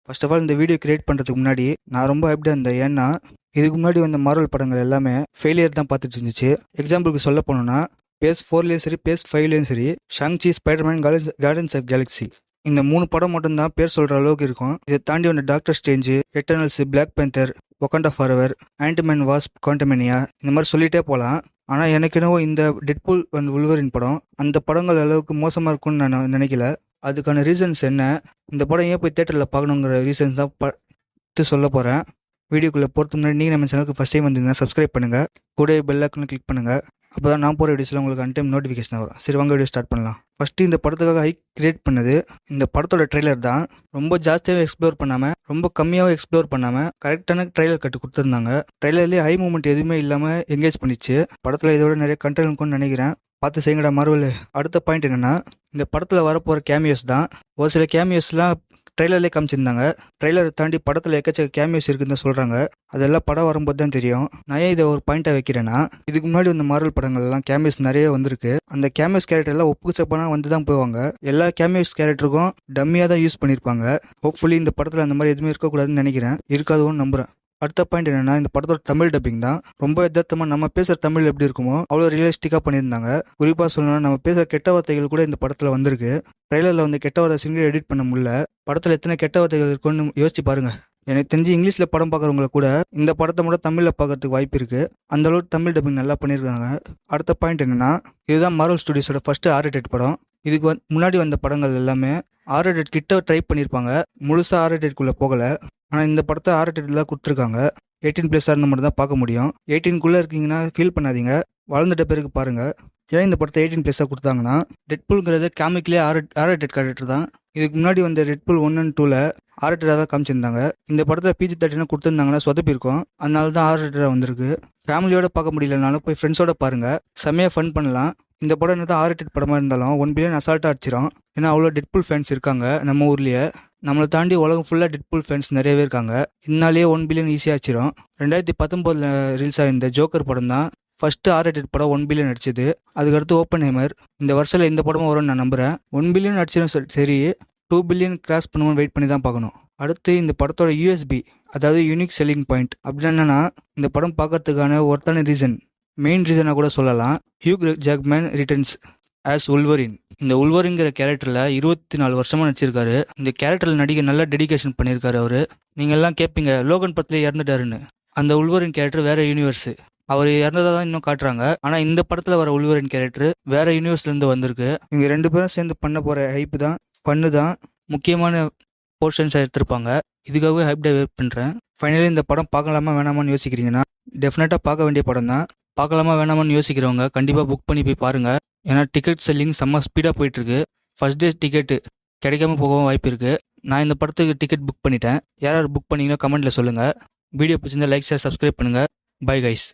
First of all இந்த video create பண்ணுறதுக்கு முன்னாடி நான் ரொம்ப ஹைப்டாக இருந்தேன். ஏன்னா இதுக்கு முன்னாடி வந்த மார்வல் படங்கள் எல்லாமே ஃபெயிலியர் தான் பார்த்துட்டு இருந்துச்சு. எக்ஸாம்பிளுக்கு சொல்ல போனோம்னா பேஸ் 4லேயும் சரி பேஸ் 5லேயும் சரி Shang Chi, Spiderman, Guardians of Galaxy இந்த 3 படம் மட்டும்தான் பேர் சொல்கிற அளவுக்கு இருக்கும். இதை தாண்டி வந்த Doctor Strange, Eternals, Black Panther, Wakanda Forever, Ant Man Wasp, Quantumania இந்த மாதிரி சொல்லிட்டே போகலாம். ஆனால் எனக்கு என்னவோ இந்த டெட்பூல் அண்ட் வுல்வரின் படம் அந்த படங்கள் அளவுக்கு மோசமாக இருக்கும்னு நான் நினைக்கல. அதுக்கான ரீசன்ஸ் என்ன, இந்த படம் ஏன் போய் தேட்டரில் பார்க்கணுங்கிற ரீசன்ஸ் தான் சொல்ல போகிறேன். வீடியோக்குள்ளே போகிறதுக்கு முன்னாடி நீங்கள் நம்ம சேனலுக்கு ஃபஸ்ட் டைம் வந்தீங்கன்னா சப்ஸ்கிரைப் பண்ணுங்கள், கூட பெல் ஐக்கானை கிளிக் பண்ணுங்கள். அப்போ தான் நான் போகிற வீடியோஸில் உங்களுக்கு அன்டைம் நோட்டிஃபிகேஷன் வரும். சரி வாங்க வீடியோ ஸ்டார்ட் பண்ணலாம். ஃபஸ்ட்டு இந்த படத்துக்காக ஹைக் கிரியேட் பண்ணது இந்த படத்தோட ட்ரெய்லர் தான். ரொம்ப ஜாஸ்தியாகவே எக்ஸ்ப்ளோர் பண்ணாமல் ரொம்ப கம்மியாகவும் எக்ஸ்ப்ளோர் பண்ணாமல் கரெக்டான ட்ரெய்லர் கட்டு கொடுத்துருந்தாங்க. ட்ரெய்லர்லேயே ஹை மூமெண்ட் எதுவுமே இல்லாமல் எங்கேஜ் பண்ணிச்சு. படத்தில் இதோட நிறைய கண்டென்ட் இருக்கும்னு நினைக்கிறேன். பார்த்து செய்யுங்கடா மார்வல். அடுத்த பாயிண்ட் என்னென்னா, இந்த படத்தில் வரப்போகிற கேமியோஸ் தான். ஒரு சில கேமியோஸ்லாம் ட்ரெய்லர்லேயே காமிச்சிருந்தாங்க. ட்ரெய்லரை தாண்டி படத்தில் எக்கச்சக்க கேமியோஸ் இருக்குன்னு தான் சொல்கிறாங்க. அதெல்லாம் படம் வரும்போது தான் தெரியும். நான் ஏன் இதை ஒரு பாயிண்ட்டாக வைக்கிறேன்னா, இதுக்கு முன்னாடி வந்த மார்வல் படங்கள்லாம் கேமியோஸ் நிறைய வந்திருக்கு. அந்த கேமியோஸ் கேரக்டர் எல்லாம் ஒப்புக்கு சப்பானா வந்து தான் போவாங்க. எல்லா கேமியோஸ் கேரக்டருக்கும் டம்மியாக தான் யூஸ் பண்ணியிருப்பாங்க. ஹோப்ஃபுல்லி இந்த படத்தில் அந்த மாதிரி எதுவுமே இருக்கக்கூடாதுன்னு நினைக்கிறேன். இருக்காதுன்னு நம்புகிறேன். அடுத்த பாயிண்ட் என்னன்னா, இந்த படத்தோட தமிழ் டப்பிங் தான். ரொம்ப யதார்த்தமாக நம்ம பேசுகிற தமிழ் எப்படி இருக்குமோ அவ்வளோ ரியலிஸ்டிக்காக பண்ணியிருந்தாங்க. குறிப்பாக சொல்லணும்னா நம்ம பேசுகிற கெட்ட வார்த்தைகள் கூட இந்த படத்தில் வந்திருக்கு. ட்ரெய்லரில் வந்து கெட்ட வார்த்தை சிங்கிள் எடிட் பண்ண முடியல. படத்தில் எத்தனை கெட்ட வார்த்தைகள் இருக்குன்னு யோசிச்சு பாருங்க. எனக்கு தெரிஞ்சு இங்கிலீஷில் படம் பார்க்குறவங்கள கூட இந்த படத்தை மட்டும் தமிழில் பார்க்கறதுக்கு வாய்ப்பு இருக்குது. அந்தளவுக்கு தமிழ் டப்பிங் நல்லா பண்ணியிருக்காங்க. அடுத்த பாயிண்ட் என்னன்னா, இதுதான் மார்வல் ஸ்டுடியோஸோட ஃபர்ஸ்ட் R-rated படம். இதுக்கு முன்னாடி வந்த படங்கள் எல்லாமே R-rated கிட்ட ட்ரை பண்ணியிருப்பாங்க, முழுசாக R-ratedக்குள்ளே போகலை. ஆனால் இந்த படத்தை R-rated தான் கொடுத்துருக்காங்க. 18+ இருந்தால் மட்டும் தான் பார்க்க முடியும். 18க்குள்ளே இருக்கீங்கன்னா ஃபீல் பண்ணாதீங்க, வளர்ந்துட்ட பிறகு பாருங்கள். ஏன் இந்த படத்தை 18+ கொடுத்தாங்கன்னா, டெட்பூல்ங்கிறது காமிக்லேயே R-rated கேரக்டர் தான். இதுக்கு முன்னாடி வந்த டெட்பூல் 1 and 2ல் R-rated தான் காமிச்சிருந்தாங்க. இந்த படத்தில் PG-13 கொடுத்துருந்தாங்கன்னா சொதப்பிருக்கும். அதனால தான் R-rated வந்திருக்கு. ஃபேமிலியோட பார்க்க முடியலனாலும் போய் ஃப்ரெண்ட்ஸோட பாருங்கள், செம்மையாக ஃபன் பண்ணலாம். இந்த படம் என்ன தான் R-rated படமாக இருந்தாலும் 1 பில்லியன் அசால்ட்டாக அடிச்சிடும். ஏன்னா அவ்வளோ டெட்பூல் ஃபேன்ஸ் இருக்காங்க நம்ம ஊர்லேயே. நம்மளை தாண்டி உலகம் ஃபுல்லாக டெட்பூல் ஃபேன்ஸ் நிறையவே இருக்காங்க. இதனாலேயே 1 பில்லியன் ஈஸியாக ஆச்சிரும். 2019 ரிலீஸ் ஆகிருந்த ஜோக்கர் படம் தான் ஃபஸ்ட்டு R-rated படம் 1 பில்லியன் அடிச்சது. அதுக்கடுத்து ஓப்பன்ஹைமர். இந்த வருஷத்தில் இந்த படமும் வரும்னு நான் நம்புகிறேன். 1 பில்லியன் அடிச்சிடும் சரி, 2 பில்லியன் கிராஸ் பண்ணுவோம், வெயிட் பண்ணி தான் பார்க்கணும். அடுத்து இந்த படத்தோட USP, அதாவது யூனிக் செல்லிங் பாயிண்ட் அப்படின்னா என்னன்னா, இந்த படம் பார்க்கறதுக்கான ஒருத்தான ரீசன், மெயின் ரீசனாக கூட சொல்லலாம். Hugh Jackman returns as Wolverine. இந்த உல்வரின்கிற கேரக்டரில் 24 வருஷமாக நடிச்சிருக்காரு. இந்த கேரக்டரில் நடிக்க நல்லா டெடிகேஷன் பண்ணியிருக்காரு அவர். நீங்கள் எல்லாம் கேட்பீங்க லோகன் படத்துலேயே இறந்துட்டாருன்னு. அந்த உல்வரின் கேரக்டர் வேற யூனிவர்ஸ், அவர் இறந்ததாக தான் இன்னும் காட்டுறாங்க. ஆனால் இந்த படத்தில் வர உல்வரின் கேரக்டர் வேற யூனிவர்ஸ்லேருந்து வந்திருக்கு. இவங்க 2 பேரும் சேர்ந்து பண்ண போகிற ஹைப்பு தான், பண்ணு தான் முக்கியமான போர்ஷன்ஸாக எடுத்திருப்பாங்க. இதுக்காகவே ஹைப்டாக வெயிட் பண்ணுறேன். ஃபைனலி இந்த படம் பார்க்கலாமா வேணாமான்னு யோசிக்கிறீங்கன்னா டெஃபினட்டாக பார்க்க வேண்டிய படம் தான். பார்க்கலாமா வேணாமான்னு யோசிக்கிறவங்க கண்டிப்பாக புக் பண்ணி போய் பாருங்கள். ஏன்னா டிக்கெட் செல்லிங் செம்ம ஸ்பீடாக போயிட்டுருக்கு. ஃபர்ஸ்ட் டே டிக்கெட்டு கிடைக்காம போகவும் வாய்ப்பு இருக்குது. நான் இந்த படத்துக்கு டிக்கெட் புக் பண்ணிட்டேன். யார் புக் பண்ணிங்கன்னா கமெண்ட்டில் சொல்லுங்கள். வீடியோ பிடிச்சிருந்தா லைக், ஷேர், சப்ஸ்கிரைப் பண்ணுங்கள். Bye guys.